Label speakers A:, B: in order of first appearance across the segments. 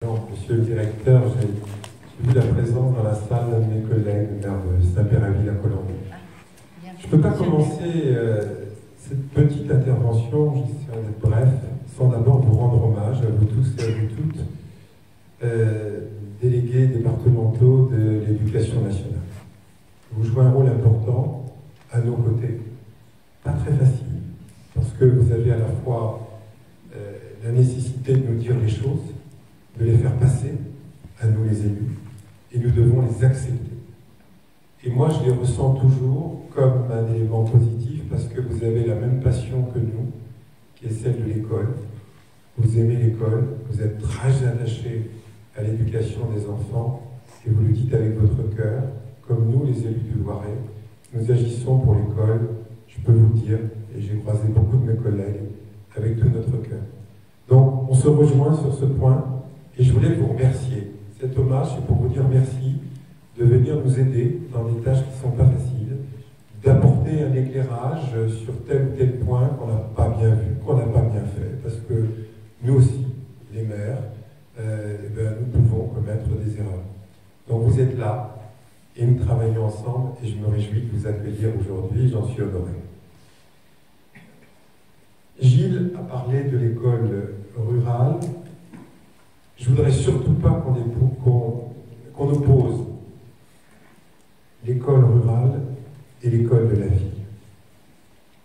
A: Monsieur le directeur, j'ai vu la présence dans la salle de mes collègues, maire de Saint-Péraville-la-Colombie. Je ne peux pas commencer cette petite intervention, j'essaierai d'être bref, sans d'abord vous rendre hommage à vous tous et à vous toutes, délégués départementaux de l'éducation nationale. Vous jouez un rôle important à nos côtés, pas très facile, parce que vous avez à la fois la nécessité de nous dire les choses, de les faire passer à nous les élus, et nous devons les accepter. Et moi, je les ressens toujours comme un élément positif, parce que vous avez la même passion que nous, qui est celle de l'école. Vous aimez l'école, vous êtes très attachés à l'éducation des enfants, et vous le dites avec votre cœur, comme nous, les élus du Loiret, nous agissons pour l'école, je peux vous dire, et j'ai croisé beaucoup de mes collègues, avec tout notre cœur. Donc, on se rejoint sur ce point, et je voulais vous remercier. Cet hommage, c'est pour vous dire merci de venir nous aider dans des tâches qui ne sont pas faciles, d'apporter un éclairage sur tel ou tel point qu'on n'a pas bien vu, qu'on n'a pas bien fait, parce que nous aussi, les maires, nous pouvons commettre des erreurs. Donc vous êtes là, et nous travaillons ensemble, et je me réjouis de vous accueillir aujourd'hui, j'en suis honoré. Gilles a parlé de l'école rurale. Je ne voudrais surtout pas qu'on oppose l'école rurale et l'école de la ville.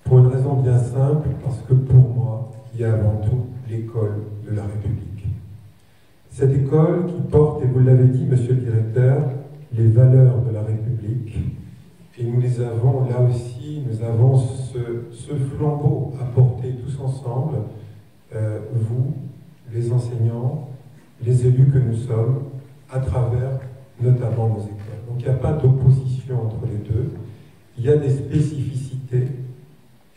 A: Pour une raison bien simple, parce que pour moi, il y a avant tout l'école de la République. Cette école qui porte, et vous l'avez dit, monsieur le directeur, les valeurs de la République. Et nous les avons, là aussi, nous avons ce flambeau à porter tous ensemble, vous, les enseignants, les élus que nous sommes, à travers notamment nos écoles. Donc il n'y a pas d'opposition entre les deux, il y a des spécificités,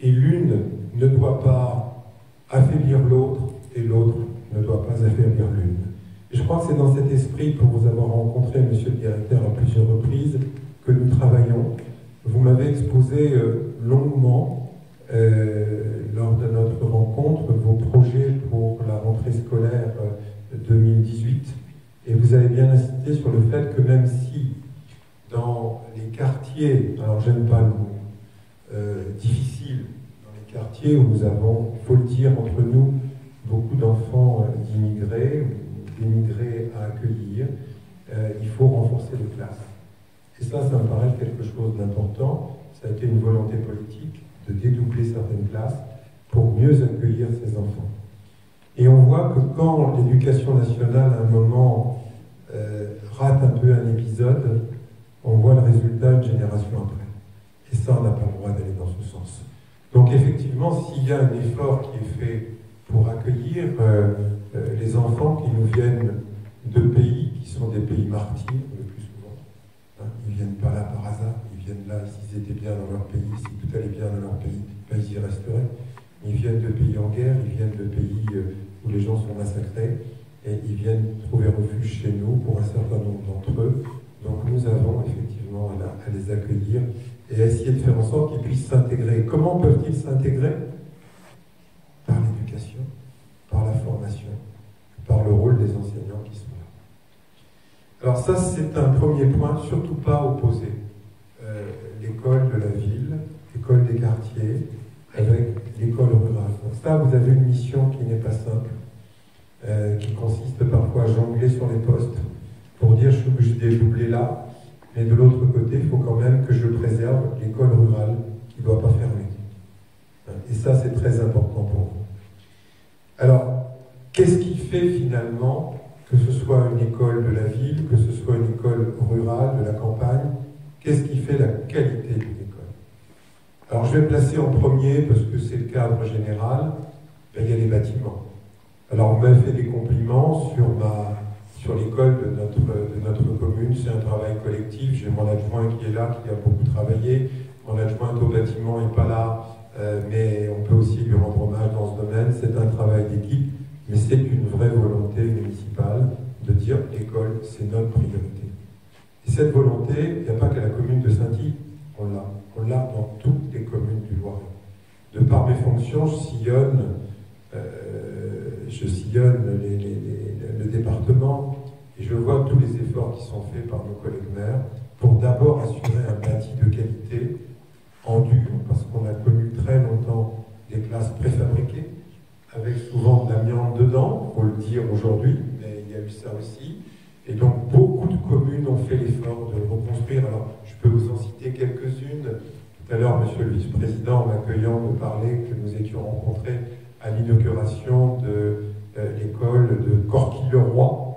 A: et l'une ne doit pas affaiblir l'autre, et l'autre ne doit pas affaiblir l'une. Et je crois que c'est dans cet esprit, pour vous avoir rencontré, monsieur le directeur, à plusieurs reprises, que nous travaillons. Vous m'avez exposé longuement, lors de notre rencontre, vos projets pour la rentrée scolaire 2018, et vous avez bien insisté sur le fait que même si dans les quartiers, alors j'aime pas le mot, difficile, dans les quartiers où nous avons, il faut le dire entre nous, beaucoup d'enfants d'immigrés, d'émigrés à accueillir, il faut renforcer les classes. Et ça me paraît quelque chose d'important. Ça a été une volonté politique de dédoubler certaines classes pour mieux accueillir ces enfants. Et on voit que quand l'éducation nationale, à un moment, rate un peu un épisode, on voit le résultat une génération après. Et ça, on n'a pas le droit d'aller dans ce sens. Donc effectivement, s'il y a un effort qui est fait pour accueillir les enfants qui nous viennent de pays qui sont des pays martyrs, le plus souvent, hein, ils ne viennent pas là par hasard, ils viennent là, s'ils étaient bien dans leur pays, si tout allait bien dans leur pays, ben, ils y resteraient. Ils viennent de pays en guerre, ils viennent de pays où les gens sont massacrés, et ils viennent trouver refuge chez nous pour un certain nombre d'entre eux. Donc nous avons effectivement à les accueillir et à essayer de faire en sorte qu'ils puissent s'intégrer. Comment peuvent-ils s'intégrer? Par l'éducation, par la formation, par le rôle des enseignants qui sont là. Alors ça, c'est un premier point, surtout pas opposer l'école de la ville, l'école des quartiers, avec l'école rurale. Donc ça, vous avez une mission qui n'est pas simple, qui consiste parfois à jongler sur les postes pour dire je suis obligé de dédoubler là, mais de l'autre côté, il faut quand même que je préserve l'école rurale qui ne doit pas fermer. Et ça, c'est très important pour vous. Alors, qu'est-ce qui fait finalement que ce soit une école de la ville, que ce soit une école rurale, de la campagne, qu'est-ce qui fait la qualité d'une école? Alors, je vais placer en premier, parce que c'est le cadre général, ben, il y a les bâtiments. Alors, on m'a fait des compliments sur l'école de notre commune, c'est un travail collectif. J'ai mon adjoint qui est là, qui a beaucoup travaillé. Mon adjoint au bâtiment n'est pas là, mais on peut aussi lui rendre hommage dans ce domaine. C'est un travail d'équipe, mais c'est une vraie volonté municipale de dire l'école, c'est notre priorité. Et cette volonté, il n'y a pas qu'à la commune de Saint-Yves, on l'a dans toutes les communes du Loiret. De par mes fonctions, je sillonne le département, et je vois tous les efforts qui sont faits par nos collègues maires pour d'abord assurer un bâti de qualité en dur, parce qu'on a connu très longtemps des classes préfabriquées, avec souvent de l'amiante dedans, il faut le dire aujourd'hui, mais il y a eu ça aussi. Et donc beaucoup de communes ont fait l'effort de reconstruire. Alors je peux vous en citer quelques-unes. Tout à l'heure, monsieur le vice-président, en m'accueillant, me parlait que nous étions rencontrés à l'inauguration de l'école de Corquille-le-Roi,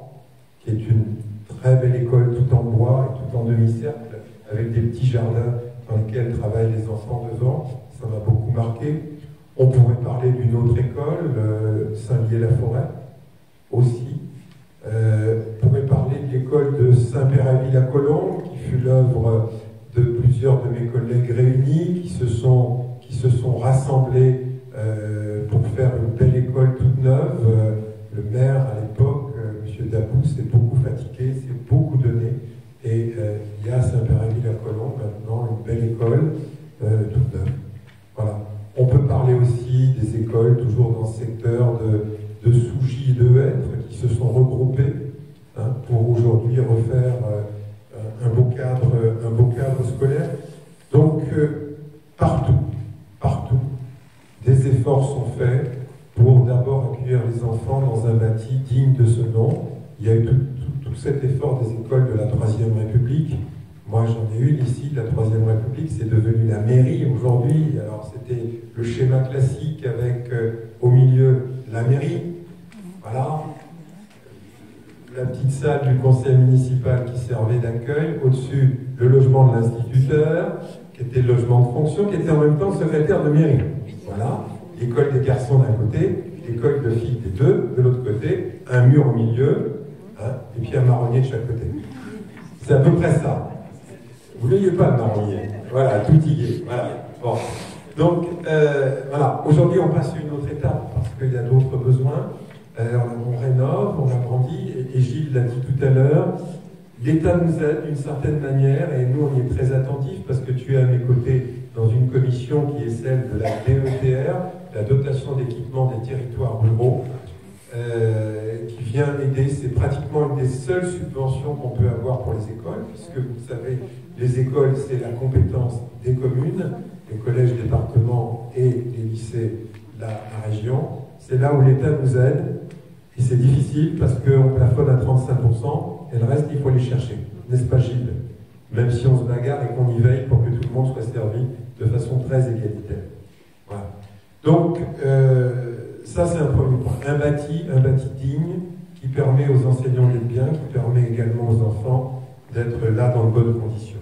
A: qui est une très belle école tout en bois et tout en demi-cercle, avec des petits jardins dans lesquels travaillent les enfants devant. Ça m'a beaucoup marqué. On pourrait parler d'une autre école, Saint-Lié-la-Forêt, aussi. On pourrait parler de l'école de Saint-Péraville-à-Colombe, qui fut l'œuvre de plusieurs de mes collègues réunis, qui se sont rassemblés pour faire une belle école toute neuve. Le maire, à l'époque, M. Dabou, s'est beaucoup fatigué, s'est beaucoup donné. Et il y a à Saint-Péraville-à-Colombe maintenant une belle école toute neuve. Voilà. On peut parler aussi des écoles, toujours dans ce secteur de Sougy et de Hêtre, qui se sont regroupées pour aujourd'hui refaire un beau cadre scolaire. Donc, partout, des efforts sont faits pour d'abord accueillir les enfants dans un bâti digne de ce nom. Il y a eu tout cet effort des écoles de la Troisième République. Moi, j'en ai une ici, de la Troisième République, c'est devenu la mairie aujourd'hui. Alors, c'était le schéma classique avec au milieu la mairie. Voilà. La petite salle du conseil municipal qui servait d'accueil. Au-dessus, le logement de l'instituteur, qui était le logement de fonction, qui était en même temps le secrétaire de mairie. Voilà. L'école des garçons d'un côté, l'école de filles des deux, de l'autre côté, un mur au milieu, et puis un marronnier de chaque côté. C'est à peu près ça. Vous n'ayez pas de marronnier. Voilà, tout y est. Voilà. Bon. Donc, voilà. Aujourd'hui, on passe à une autre étape, parce qu'il y a d'autres besoins. On rénove, on agrandit, et Gilles l'a dit tout à l'heure, l'État nous aide d'une certaine manière, et nous on y est très attentifs, parce que tu es à mes côtés dans une commission qui est celle de la DETR, la dotation d'équipement des territoires ruraux, qui vient aider. C'est pratiquement une des seules subventions qu'on peut avoir pour les écoles, puisque vous savez, les écoles c'est la compétence des communes, les collèges, départements et les lycées, la région. C'est là où l'État nous aide, et c'est difficile parce qu'on plafonne à 35%, et le reste, il faut aller chercher. N'est-ce pas, Gilles? Même si on se bagarre et qu'on y veille pour que tout le monde soit servi de façon très égalitaire. Voilà. Donc, ça c'est un premier point. Un bâti digne, qui permet aux enseignants d'être bien, qui permet également aux enfants d'être là dans de bonnes conditions.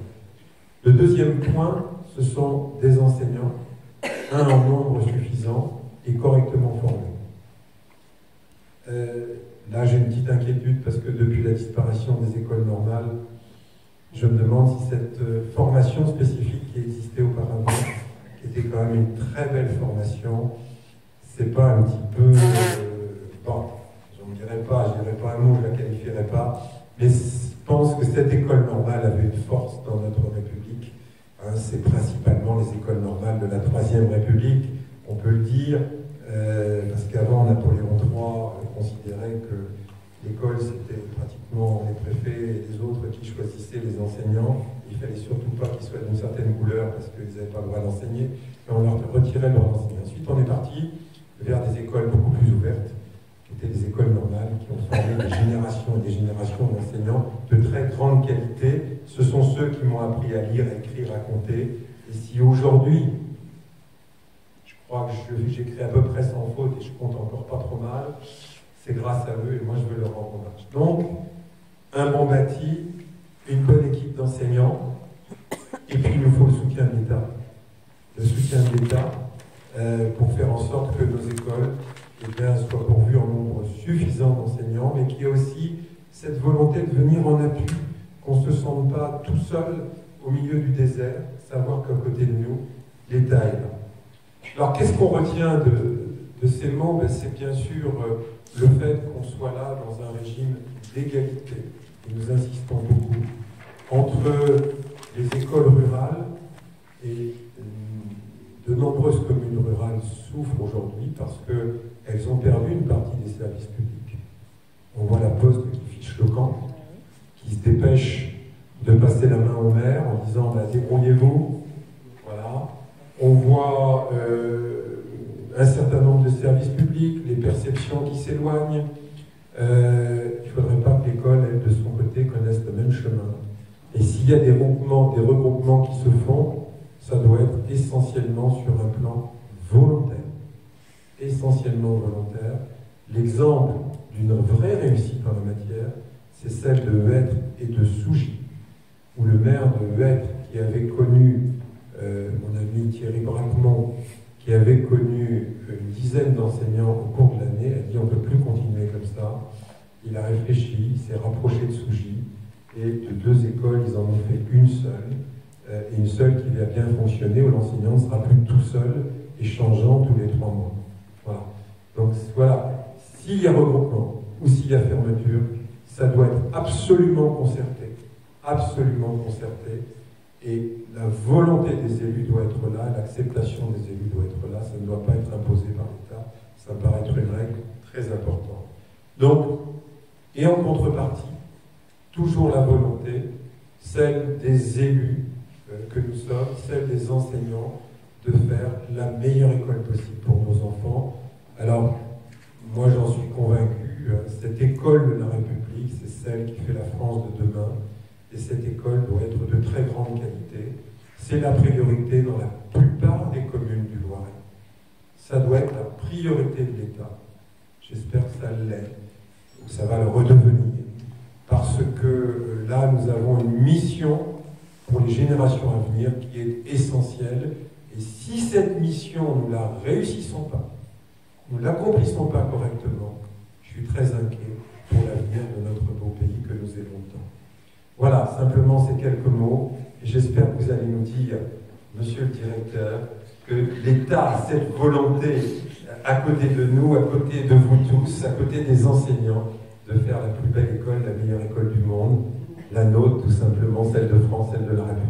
A: Le deuxième point, ce sont des enseignants, en nombre suffisant et correctement formés. Là, j'ai une petite inquiétude parce que depuis la disparition des écoles normales, je me demande si cette formation spécifique qui existait auparavant, qui était quand même une très belle formation, c'est pas un petit peu... bon, je ne dirais pas un mot, je ne la qualifierais pas, mais je pense que cette école normale avait une force dans notre République. C'est principalement les écoles normales de la Troisième République, on peut le dire, parce qu'avant Napoléon III considérait que l'école c'était pratiquement les préfets et les autres qui choisissaient les enseignants. Il ne fallait surtout pas qu'ils soient d'une certaine couleur parce qu'ils n'avaient pas le droit d'enseigner, mais on leur retirait leur enseignement. Ensuite on est parti vers des écoles beaucoup plus ouvertes, qui étaient des écoles normales, qui ont formé des générations et des générations d'enseignants de très grande qualité. Ce sont ceux qui m'ont appris à lire, à écrire, à compter. Et si aujourd'hui, je crois que j'écris à peu près sans faute et je compte encore pas trop mal, c'est grâce à eux et moi je veux leur rendre hommage. Donc, un bon bâti, une bonne équipe d'enseignants, et puis il nous faut le soutien de l'État. Le soutien de l'État pour faire en sorte que nos écoles soient pourvues en nombre suffisant d'enseignants, mais qu'il y ait aussi cette volonté de venir en appui, qu'on ne se sente pas tout seul au milieu du désert, savoir qu'à côté de nous, l'État est là. Alors qu'est-ce qu'on retient de ces mots? C'est bien sûr le fait qu'on soit là dans un régime d'égalité, et nous insistons beaucoup, entre les écoles rurales et de nombreuses communes rurales souffrent aujourd'hui parce qu'elles ont perdu une partie des services publics. On voit la poste qui fiche le camp, qui se dépêche de passer la main au maire en disant bah, débrouillez-vous. Voilà. On voit un certain nombre de services publics, les perceptions qui s'éloignent. Il ne faudrait pas que l'école, elle, de son côté, connaisse le même chemin. Et s'il y a des regroupements qui se font, ça doit être essentiellement sur un plan volontaire. Essentiellement volontaire. L'exemple d'une vraie réussite en la matière, c'est celle de Huêtre et de Sougy, où le maire de Huêtre, qui avait connu, mon ami Thierry Braquemont, qui avait connu une dizaine d'enseignants au cours de l'année, a dit on ne peut plus continuer comme ça. Il a réfléchi, il s'est rapproché de Sougy, et de 2 écoles, ils en ont fait une seule, et une seule qui va bien fonctionner, où l'enseignant ne sera plus tout seul et changeant tous les 3 mois. Voilà. Donc voilà, s'il y a regroupement ou s'il y a fermeture, ça doit être absolument concerté, et la volonté des élus doit être là, l'acceptation des élus doit être là, ça ne doit pas être imposé par l'État, ça me paraît être une règle très importante. Donc, et en contrepartie, toujours la volonté, celle des élus que nous sommes, celle des enseignants, de faire la meilleure école possible pour nos enfants. Alors, moi j'en suis convaincu, cette école de la République, c'est celle qui fait la France de demain, et cette école doit être de très grande qualité. C'est la priorité dans la plupart des communes du Loiret. Ça doit être la priorité de l'État. J'espère que ça l'est, ou ça va le redevenir, parce que là, nous avons une mission pour les générations à venir qui est essentielle, et si cette mission, nous ne la réussissons pas, nous ne l'accomplissons pas correctement, je suis très inquiet pour l'avenir de notre beau pays que nous aimons tant. Voilà, simplement ces quelques mots, et j'espère que vous allez nous dire, monsieur le directeur, que l'État a cette volonté à côté de nous, à côté de vous tous, à côté des enseignants, de faire la plus belle école, la meilleure école du monde, la nôtre tout simplement, celle de France, celle de la République.